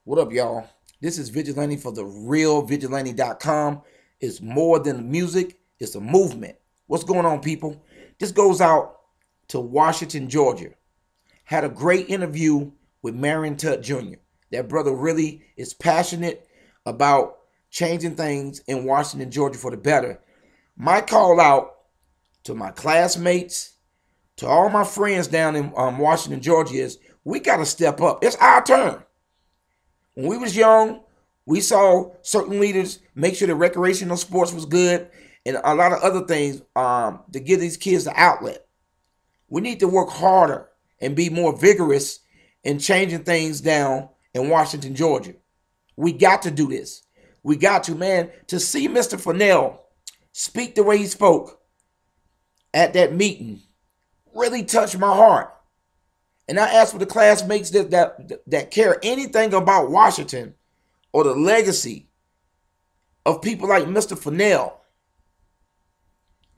What up, y'all? This is Vigilante for therealvigalantee.com. It's more than music, it's a movement. What's going on, people? This goes out to Washington, Georgia. Had a great interview with Marion Tutt Jr. That brother really is passionate about changing things in Washington, Georgia for the better. My call out to my classmates, to all my friends down in Washington, Georgia is we got to step up. It's our turn. When we was young, we saw certain leaders make sure the recreational sports was good and a lot of other things to give these kids the outlet. We need to work harder and be more vigorous in changing things down in Washington, Georgia. We got to do this. We got to, man, to see Mr. Fennell speak the way he spoke at that meeting really touched my heart. And I ask for the classmates that care anything about Washington or the legacy of people like Mr. Fennell,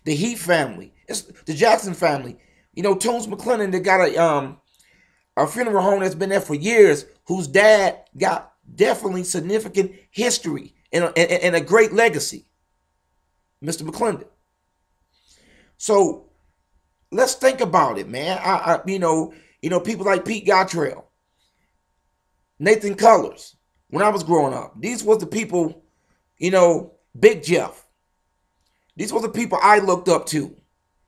the Heath family, it's the Jackson family. You know, Toombs McClellan, that got a funeral home that's been there for years, whose dad got definitely significant history and a great legacy, Mr. McClendon. So let's think about it, man. People like Pete Gottrell, Nathan Colors. When I was growing up, these was the people, Big Jeff. These were the people I looked up to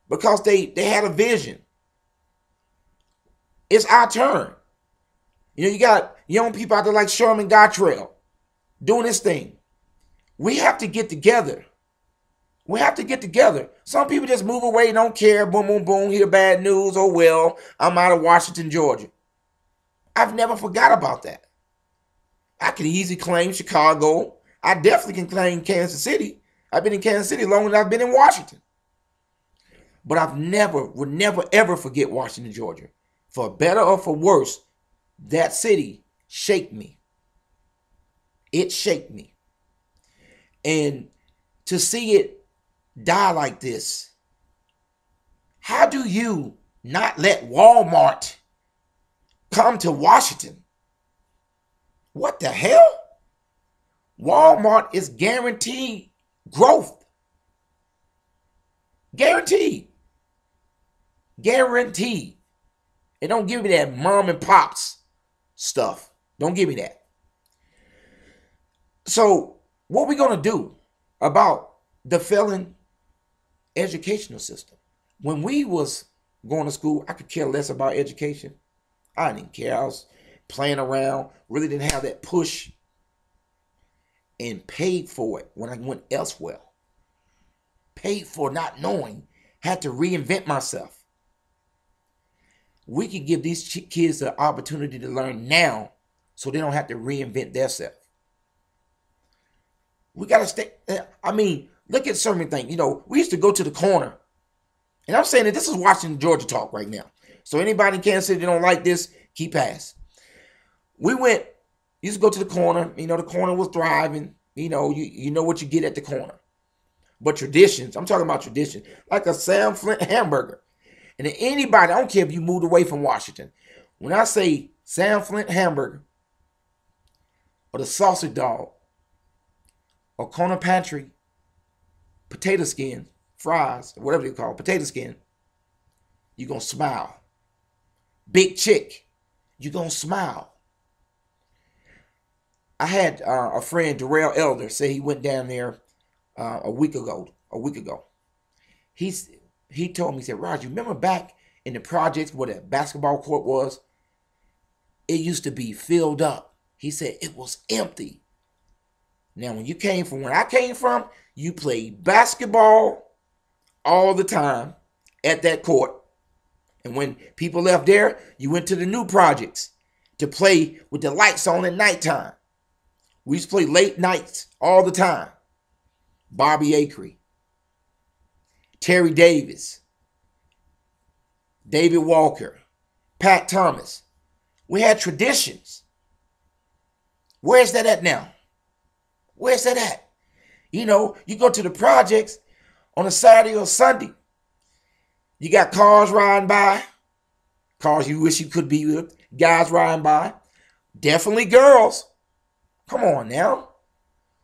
because they had a vision. It's our turn. You got young people out there like Sherman Gottrell doing this thing. We have to get together. We have to get together. Some people just move away, don't care. Boom, boom, boom. Hear bad news. Oh, well, I'm out of Washington, Georgia. I've never forgot about that. I can easily claim Chicago. I definitely can claim Kansas City. I've been in Kansas City longer than I've been in Washington. But would never, ever forget Washington, Georgia. For better or for worse, that city shaped me. It shaped me. And to see it die like this, how do you not let Walmart come to Washington? What the hell? Walmart is guaranteed growth. Guaranteed. Guaranteed. And don't give me that mom and pops stuff. Don't give me that. So what we going to do about the failing educational system? When we was going to school, I could care less about education. I didn't care. I was playing around, really didn't have that push, and paid for it when I went elsewhere. Paid for not knowing, had to reinvent myself. We can give these kids the opportunity to learn now so they don't have to reinvent themselves. We got to stay. Look at certain things. We used to go to the corner. And I'm saying that this is Washington, Georgia talk right now. So anybody in Kansas City that don't like this, keep pass. Used to go to the corner. The corner was thriving. You know what you get at the corner. But traditions, I'm talking about traditions, like a Sam Flint hamburger. And anybody, I don't care if you moved away from Washington. When I say Sam Flint hamburger, or the sausage dog, or corner pantry, potato skin, fries, or whatever they call it, potato skin, you're going to smile. Big chick, you're going to smile. I had a friend, Darrell Elder, say he went down there a week ago. He told me, he said, Roger, remember back in the projects where the basketball court was? It used to be filled up. He said it was empty. Now, when I came from, you played basketball all the time at that court. And when people left there, you went to the new projects to play with the lights on at nighttime. We used to play late nights all the time. Bobby Acree, Terry Davis, David Walker, Pat Thomas. We had traditions. Where's that at now? Where's that at? You go to the projects on a Saturday or Sunday. You got cars riding by, cars you wish you could be with, guys riding by, definitely girls. Come on now.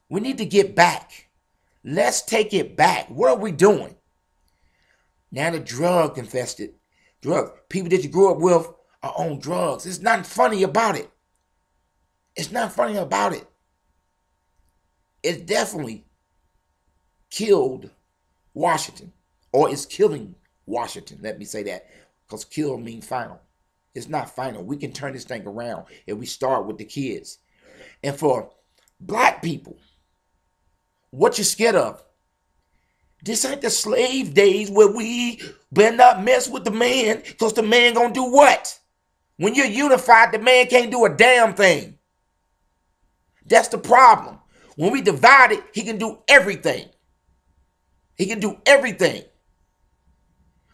We need to get back. Let's take it back. What are we doing? Now the drug infested. People that you grew up with are on drugs. There's nothing funny about it. It's not funny about it. It definitely killed Washington, or it's killing Washington. Let me say that, because kill means final. It's not final. We can turn this thing around if we start with the kids. And for black people, what you scared of? This ain't the slave days where we better not mess with the man, because the man gonna do what? When you're unified, the man can't do a damn thing. That's the problem. When we divide it, he can do everything. He can do everything.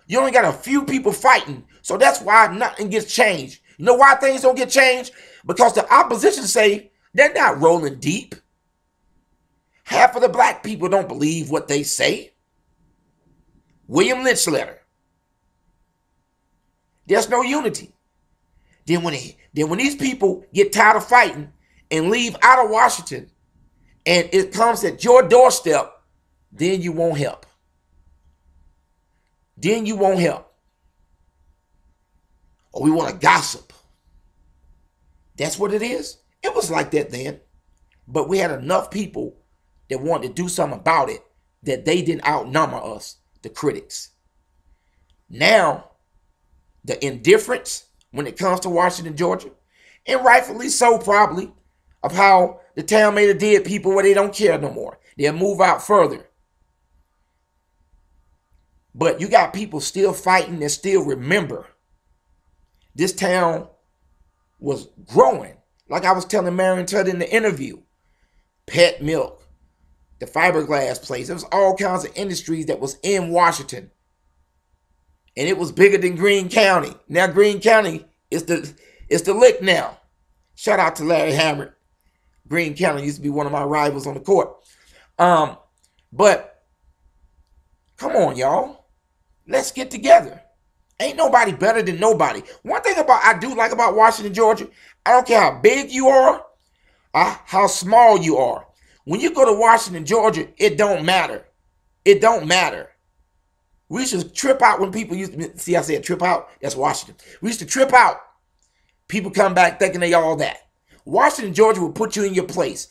You only got a few people fighting, so that's why nothing gets changed. You know why things don't get changed? Because the opposition say they're not rolling deep. Half of the black people don't believe what they say. William Lynch letter. There's no unity. Then when these people get tired of fighting and leave out of Washington, and it comes at your doorstep, then you won't help. Then you won't help. Or we want to gossip. That's what it is. It was like that then. But we had enough people that wanted to do something about it that they didn't outnumber us, the critics. Now, the indifference when it comes to Washington, Georgia, and rightfully so probably, of how the town made it did people where they don't care no more. They'll move out further. But you got people still fighting and still remember this town was growing. Like I was telling Marion Tutt in the interview, pet milk, the fiberglass place. There was all kinds of industries that was in Washington. And it was bigger than Greene County. Now Greene County is the lick now. Shout out to Larry Hammett. Greene County used to be one of my rivals on the court. But come on, y'all. Let's get together. Ain't nobody better than nobody. One thing I do like about Washington, Georgia, I don't care how big you are or how small you are. When you go to Washington, Georgia, it don't matter. It don't matter. We used to trip out when people used to, see I said trip out? That's Washington. We used to trip out. People come back thinking they all that. Washington, Georgia will put you in your place.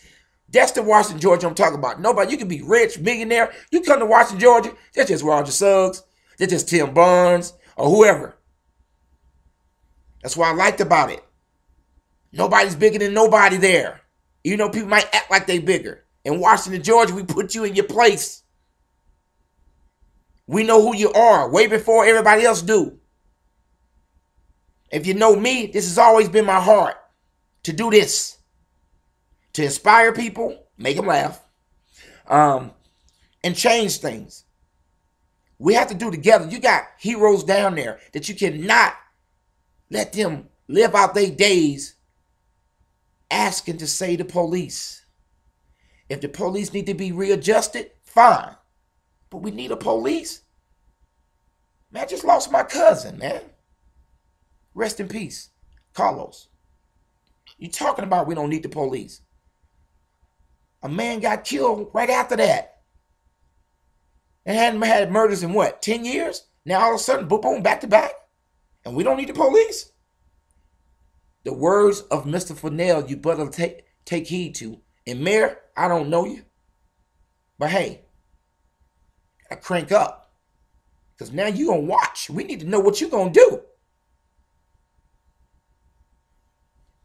That's the Washington, Georgia I'm talking about. Nobody, you can be rich, millionaire. You come to Washington, Georgia, that's just Roger Suggs. That's just Tim Barnes or whoever. That's what I liked about it. Nobody's bigger than nobody there. Even though people might act like they bigger. In Washington, Georgia, we put you in your place. We know who you are way before everybody else do. If you know me, this has always been my heart to do this. To inspire people, make them laugh, and change things. We have to do together. You got heroes down there that you cannot let them live out their days asking to say the police. If the police need to be readjusted, fine. But we need a police. Man, I just lost my cousin, man. Rest in peace, Carlos. You talking about we don't need the police. A man got killed right after that. And hadn't had murders in what, 10 years? Now all of a sudden, boom, boom, back to back. And we don't need the police. The words of Mr. Fennell, you better take heed to. And Mayor, I don't know you. But hey, I crank up. Because now you gonna watch. We need to know what you gonna do.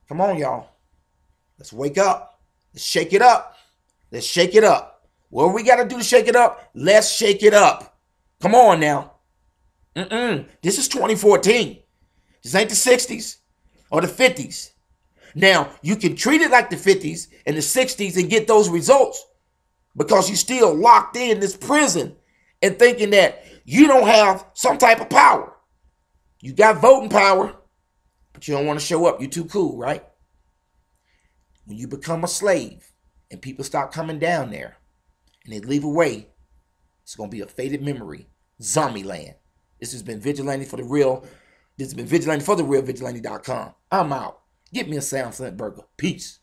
Come on, y'all. Let's wake up. Let's shake it up. Let's shake it up. What we got to do to shake it up? Let's shake it up. Come on now. This is 2014. This ain't the 60s or the 50s. Now, you can treat it like the 50s and the 60s and get those results because you still locked in this prison and thinking that you don't have some type of power. You got voting power, but you don't want to show up. You're too cool, right? When you become a slave and people start coming down there and they leave away, it's going to be a faded memory. Zombie land. This has been Vigilante for the Real. This has been Vigilante for the Real, Vigilante.com. I'm out. Get me a Sound Flint burger. Peace.